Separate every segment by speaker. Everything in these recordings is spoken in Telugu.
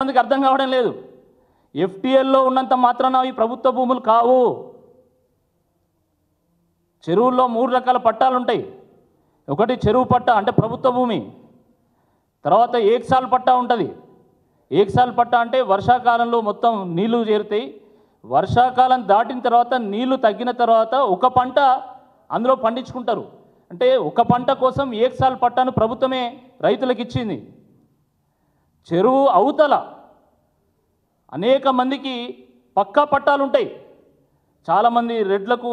Speaker 1: మందికి అర్థం కావడం లేదు. ఎఫ్టీఎల్లో ఉన్నంత మాత్రాన ఈ ప్రభుత్వ భూములు కావు. చెరువుల్లో 3 రకాల పట్టాలు ఉంటాయి. ఒకటి చెరువు పట్టా అంటే ప్రభుత్వ భూమి, తర్వాత ఏక్సాల్ పట్టా ఉంటుంది. ఏక్సాల్ పట్టా అంటే వర్షాకాలంలో మొత్తం నీళ్లు చేరుతాయి. వర్షాకాలం దాటిన తర్వాత నీళ్లు తగ్గిన తర్వాత ఒక పంట అందులో పండించుకుంటారు. అంటే ఒక పంట కోసం ఏక్సాల్ పట్టాను ప్రభుత్వమే రైతులకు ఇచ్చింది. చెరువు అవతల అనేక మందికి పక్కా పట్టాలు ఉంటాయి. చాలామంది రెడ్లకు,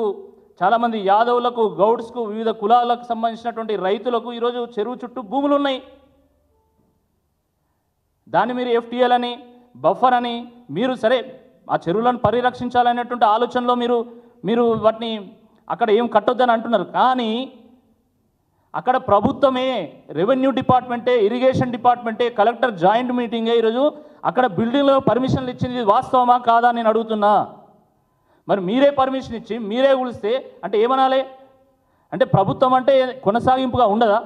Speaker 1: చాలామంది యాదవులకు, గౌడ్స్కు, వివిధ కులాలకు సంబంధించినటువంటి రైతులకు ఈరోజు చెరువు చుట్టూ భూములు ఉన్నాయి. దాన్ని మీరు ఎఫ్టీఎల్ అని, బఫర్ అని మీరు సరే ఆ చెరువులను పరిరక్షించాలనేటువంటి ఆలోచనలో మీరు వాటిని అక్కడ ఏం కట్టొద్దని అంటున్నారు. కానీ అక్కడ ప్రభుత్వమే, రెవెన్యూ డిపార్ట్మెంటే, ఇరిగేషన్ డిపార్ట్మెంటే, కలెక్టర్ జాయింట్ మీటింగే ఈరోజు అక్కడ బిల్డింగ్లో పర్మిషన్లు ఇచ్చింది. వాస్తవమా కాదా నేను అడుగుతున్నా. మరి మీరే పర్మిషన్ ఇచ్చి మీరే కూలిస్తే అంటే ఏమనాలి? అంటే ప్రభుత్వం అంటే కొనసాగింపుగా ఉండదా?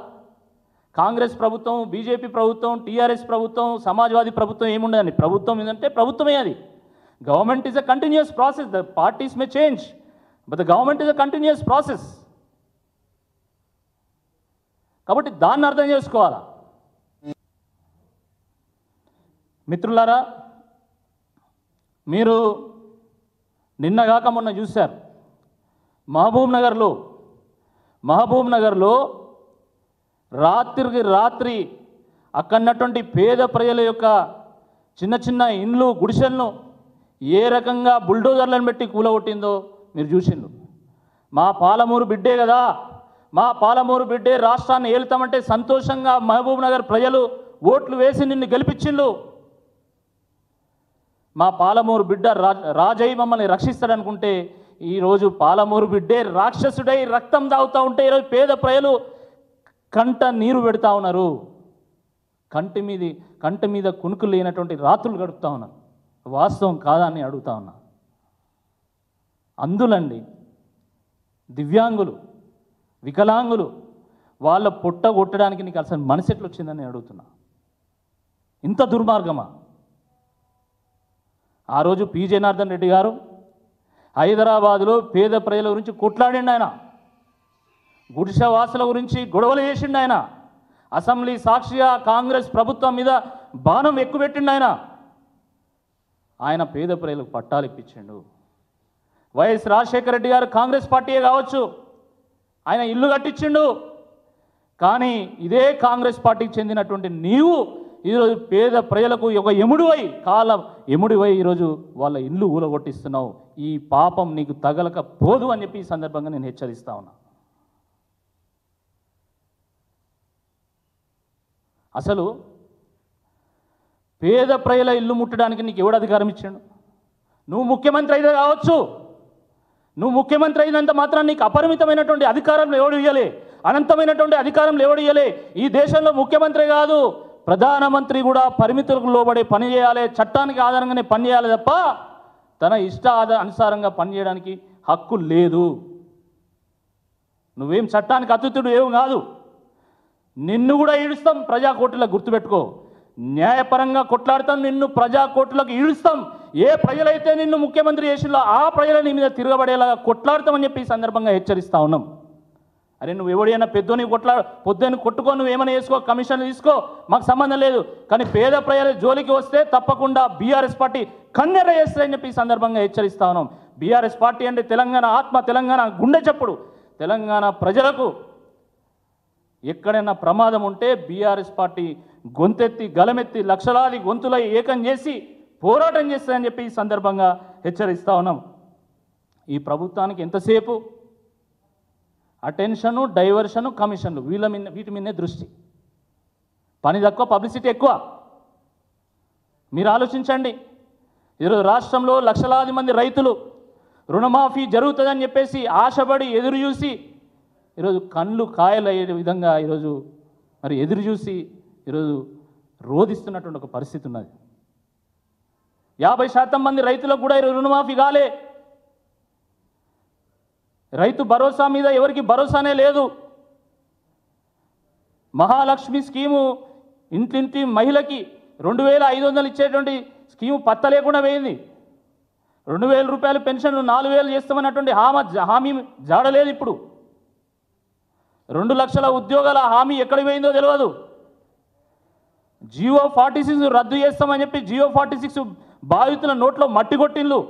Speaker 1: కాంగ్రెస్ ప్రభుత్వం, బీజేపీ ప్రభుత్వం, టీఆర్ఎస్ ప్రభుత్వం, సమాజ్వాదీ ప్రభుత్వం ఏముండదని. ప్రభుత్వం ఏంటంటే ప్రభుత్వమే అది. Government is a continuous process. The parties May change but the government is a continuous process. కాబట్టి దాన్ని అర్థం చేసుకోవాలా. మిత్రులారా, మీరు నిన్నగాక మొన్న చూశారు మహబూబ్ నగర్లో రాత్రికి రాత్రి అక్కడున్నటువంటి పేద ప్రజల యొక్క చిన్న చిన్న ఇండ్లు, గుడిసెలను ఏ రకంగా బుల్డోజర్లను పెట్టి కూలగొట్టిందో మీరు చూసిండ్రు. మా పాలమూరు బిడ్డే కదా, మా పాలమూరు బిడ్డే రాష్ట్రాన్ని ఏలుతామంటే సంతోషంగా మహబూబ్ నగర్ ప్రజలు ఓట్లు వేసి నిన్ను గెలిపించిండ్రు. మా పాలమూరు బిడ్డ రాజై మమ్మల్ని రక్షిస్తాడనుకుంటే ఈరోజు పాలమూరు బిడ్డే రాక్షసుడై రక్తం తాగుతూ ఉంటే ఈరోజు పేద ప్రజలు కంట నీరు పెడతా ఉన్నారు. కంటి మీద కునుకులు లేనటువంటి రాత్రులు గడుపుతా ఉన్నారు. వాస్తవం కాదా అని అడుగుతా ఉన్నా. అందులండి దివ్యాంగులు, వికలాంగులు వాళ్ళ పొట్ట కొట్టడానికి నీకు అసలు మనసు ఎట్లా వచ్చిందని అడుగుతున్నా. ఇంత దుర్మార్గమా? ఆ రోజు పి జనార్దన్ రెడ్డి గారు హైదరాబాదులో పేద ప్రజల గురించి కొట్లాడిండు. ఆయన గుడిసెవాసుల గురించి గొడవలు చేసిండు. ఆయన అసెంబ్లీ సాక్షిగా కాంగ్రెస్ ప్రభుత్వం మీద బాణం ఎక్కుపెట్టిండు. ఆయన పేద ప్రజలకు పట్టాలు ఇప్పించిండు. వైఎస్ రాజశేఖర రెడ్డి గారు కాంగ్రెస్ పార్టీయే కావచ్చు, ఆయన ఇల్లు కట్టించిండు. కానీ ఇదే కాంగ్రెస్ పార్టీకి చెందినటువంటి నీవు ఈరోజు పేద ప్రజలకు ఒక ఎముడివై ఈరోజు వాళ్ళ ఇల్లు ఊలగొట్టిస్తున్నావు. ఈ పాపం నీకు తగలకపోదు అని చెప్పి ఈ సందర్భంగా నేను హెచ్చరిస్తా ఉన్నా. అసలు పేద ప్రజల ఇల్లు ముట్టడానికి నీకు ఎవడు అధికారం ఇచ్చాడు? నువ్వు ముఖ్యమంత్రి అయితే కావచ్చు, నువ్వు ముఖ్యమంత్రి అయినంత మాత్రం నీకు అపరిమితమైనటువంటి అధికారం ఎవడు ఇవ్వలే, అనంతమైనటువంటి అధికారం ఎవడు ఇవ్వలే. ఈ దేశంలో ముఖ్యమంత్రి కాదు, ప్రధానమంత్రి కూడా పరిమితులకు లోబడే పని చేయాలి, చట్టానికి ఆధారంగానే పని చేయాలి తప్ప తన ఇష్ట అనుసారంగా పనిచేయడానికి హక్కు లేదు. నువ్వేం చట్టానికి అతిథుడు ఏం కాదు. నిన్ను కూడా ఈడుస్తాం ప్రజాకోర్టులకు, గుర్తుపెట్టుకో. న్యాయపరంగా కొట్లాడతాం, నిన్ను ప్రజాకోర్టులకు ఈడుస్తాం. ఏ ప్రజలైతే నిన్ను ముఖ్యమంత్రి చేసిలో ఆ ప్రజల నీ మీద తిరగబడేలాగా కొట్లాడతామని చెప్పి ఈ సందర్భంగా హెచ్చరిస్తా ఉన్నాం. అరే నువ్వు ఎవడైనా పొద్దుని కొట్టుకో, నువ్వేమైనా వేసుకో, కమిషన్ తీసుకో, మాకు సంబంధం లేదు. కానీ పేద ప్రజల జోలికి వస్తే తప్పకుండా బీఆర్ఎస్ పార్టీ కన్నెర చేస్తారని చెప్పి ఈ సందర్భంగా హెచ్చరిస్తా ఉన్నాం. బీఆర్ఎస్ పార్టీ అంటే తెలంగాణ ఆత్మ, తెలంగాణ గుండె చప్పుడు. తెలంగాణ ప్రజలకు ఎక్కడైనా ప్రమాదం ఉంటే బీఆర్ఎస్ పార్టీ గొంతెత్తి గలమెత్తి లక్షలాది గొంతులై ఏకం చేసి పోరాటం చేస్తారని చెప్పి ఈ సందర్భంగా హెచ్చరిస్తా ఉన్నాం. ఈ ప్రభుత్వానికి ఎంతసేపు అటెన్షను, డైవర్షను, కమిషన్లు వీటి మీదనే దృష్టి. పని తక్కువ, పబ్లిసిటీ ఎక్కువ. మీరు ఆలోచించండి. ఈరోజు రాష్ట్రంలో లక్షలాది మంది రైతులు రుణమాఫీ జరుగుతుందని చెప్పేసి ఆశపడి ఎదురు చూసి ఈరోజు కళ్ళు కాయలు అయ్యే విధంగా ఈరోజు మరి ఎదురు చూసి ఈరోజు రోధిస్తున్నటువంటి ఒక పరిస్థితి ఉన్నది. 50% మంది రైతులకు కూడా ఈరోజు రుణమాఫీ కాలే. రైతు భరోసా మీద ఎవరికి భరోసానే లేదు. మహాలక్ష్మి స్కీము ఇంటింటి మహిళకి 2500 ఇచ్చేటువంటి స్కీము పత్త లేకుండా పోయింది. 2000 రూపాయలు పెన్షన్లు 4000 చేస్తామన్నటువంటి హామీ జాడలేదు. ఇప్పుడు 2 లక్షల ఉద్యోగాల హామీ ఎక్కడికి పోయిందో తెలియదు. జియో 46 రద్దు చేస్తామని చెప్పి జియో 46 బాధితుల నోట్లో మట్టి కొట్టిండ్లు.